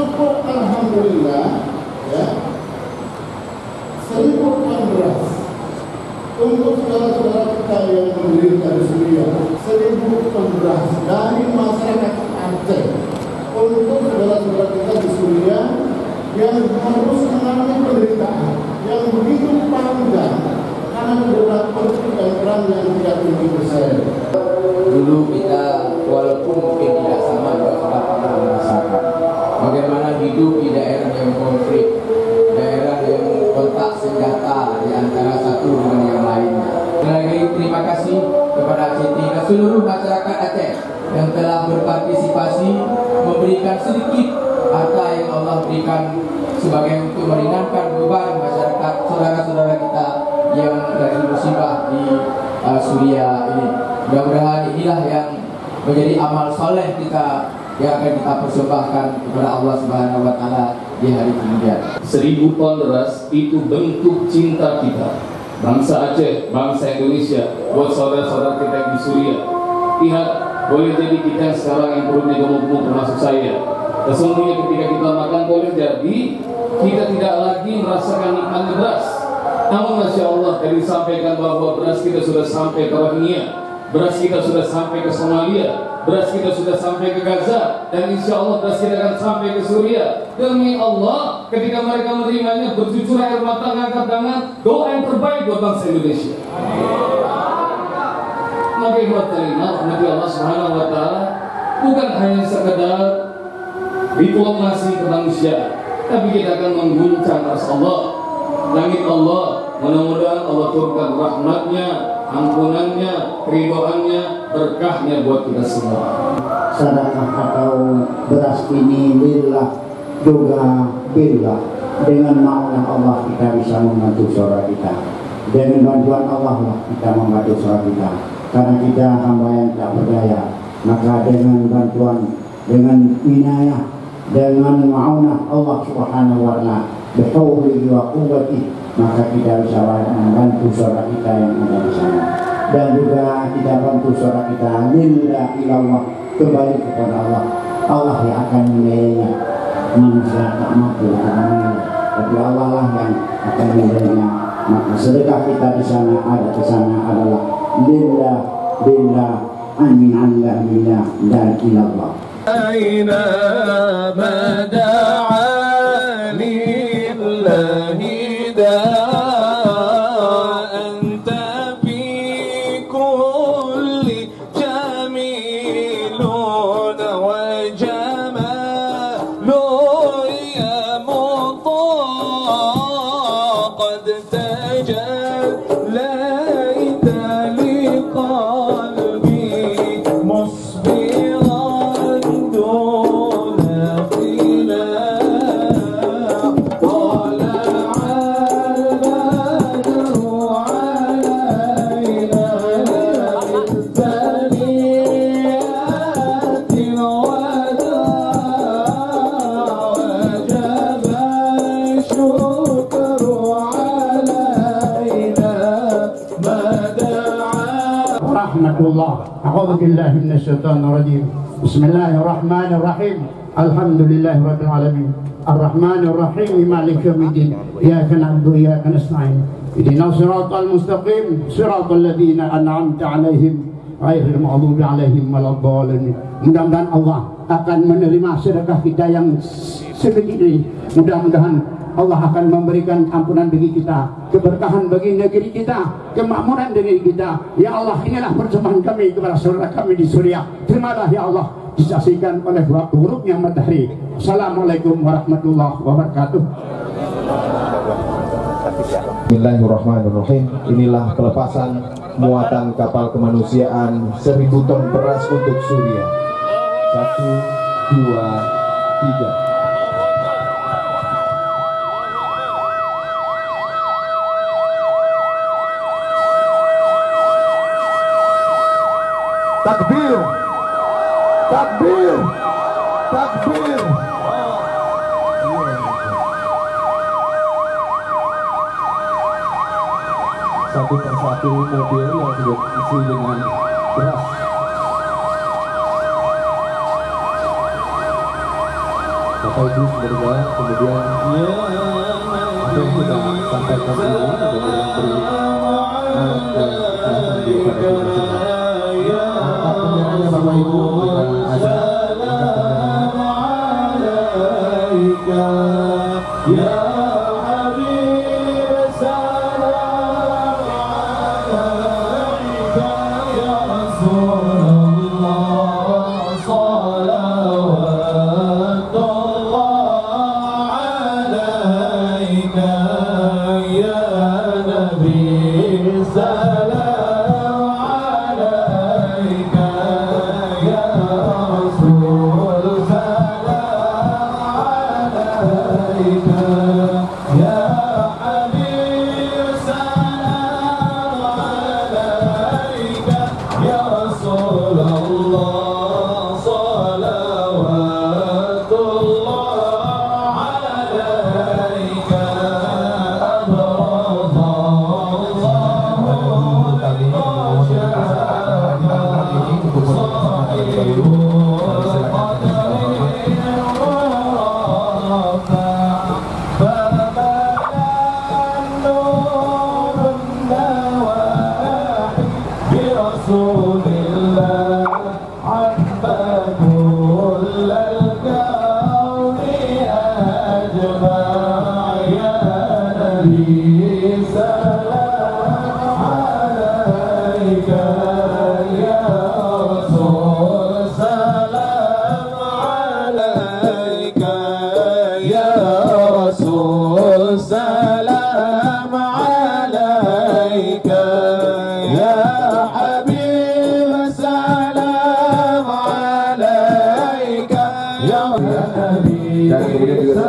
Syukur alhamdulillah ya, 1000 ton beras untuk saudara-saudara kita yang menderita di Suriah. 1000 ton beras dari masyarakat Aceh untuk saudara-saudara kita di Suriah yang harus mengalami penderitaan yang begitu panjang karena beberapa konflik dan perang yang tidak selesai. Dulu kita walaupun mungkin tidak sama, kita pernah merasakan bagaimana hidup di daerah yang konflik, daerah yang kontak senjata di antara satu dengan yang lainnya. Lagi terima kasih kepada Aceh dan seluruh masyarakat Aceh yang telah berpartisipasi memberikan sedikit harta yang Allah berikan sebagai untuk meringankan beban masyarakat saudara-saudara kita yang dari musibah di Suriah ini. Mudah-mudahan inilah yang menjadi amal soleh kita yang akan kita persembahkan kepada Allah Subhanahu wa Ta'ala di hari kemudian. 1000 ton beras itu bentuk cinta kita, bangsa Aceh, bangsa Indonesia, buat saudara-saudara kita di Suriah. Lihat, boleh jadi kita sekarang yang perutnya gemuk-gemuk termasuk saya. Sesungguhnya ketika kita makan boleh jadi kita tidak lagi merasakan nikmatnya beras. Namun Masya Allah tadi disampaikan bahwa beras kita sudah sampai ke Rohingya, beras kita sudah sampai ke Somalia, beras kita sudah sampai ke Gaza, dan insya Allah beras kita akan sampai ke Suriah. Demi Allah, ketika mereka menerimanya bercucur air mata, ngangkat tangan, doa yang terbaik buat bangsa Indonesia. Maka buat terima rahmati Allah Subhanahu wa Ta'ala bukan hanya sekedar diplomasi kemanusiaan, tapi kita akan mengguncang ras Allah, langit Allah. Mudah-mudahan Allah turunkan rahmatnya, ampunannya, ridhoannya, berkahnya buat kita semua. Sedekah atau beras ini lillah juga billah. Dengan maunya Allah kita bisa membantu saudara kita. Dengan bantuan Allah lah kita membantu saudara kita. Karena kita hamba yang tak berdaya. Maka dengan bantuan, dengan inayah, dengan ma'unah Allah Subhanahu wa Ta'ala, bihawlihi wa quwwatihi, maka kita bisa membantu saudara kita yang ada di sana. Dan juga kita bantu saudara kita lillah ilallah, kembali kepada Allah. Allah yang akan menilainya. Manusia tak mampu menilai, tapi Allah lah yang akan menilainya. Maka sedekah kita di sana adalah lillah, billah, amin Allah, billah, dan ilallah. Aina mada'a lillahi anta fi kulli jamilun wa jamalun ya qad tajallaita liqalbi musbiran duna khilaf tala'al badru alayna bizaniyati wada wajaba syukru alayna mada'a. Rahmatullah. A'udzu billahi minasyaitonir rajim. Bismillahirrahmanirrahim. Alhamdulillahi rabbil alamin. Arrahmanir rahim, maliki yaumiddin. Iyyaka na'budu wa iyyaka nasta'in. Ihdinas siratal mustaqim, siratal ladzina an'amta 'alaihim ghairil maghdubi 'alaihim waladdallin. Mudah-mudahan Allah akan menerima sedekah kita yang sedikit ini. Mudah-mudahan Allah akan memberikan ampunan bagi kita, keberkahan bagi negeri kita, kemakmuran negeri kita. Ya Allah, inilah persembahan kami kepada saudara kami di Suriah. Terimalah ya Allah, disaksikan oleh buruknya matahari. Assalamualaikum warahmatullahi wabarakatuh. Bismillahirrahmanirrahim. Inilah pelepasan muatan kapal kemanusiaan 1000 ton beras untuk Suriah. 1, 2, 3. Takbir, takbir, takbir. Satu persatu mobil yang sudah diisi dengan beras. Bapak Ibu semoga kemudian apa yang kita sampaikan ini mudah-mudahan beri keikhlasan di kepada kita semua. Angkat benderanya Bapak Ibu, kita ada angkat benderanya. Dan kemudian juga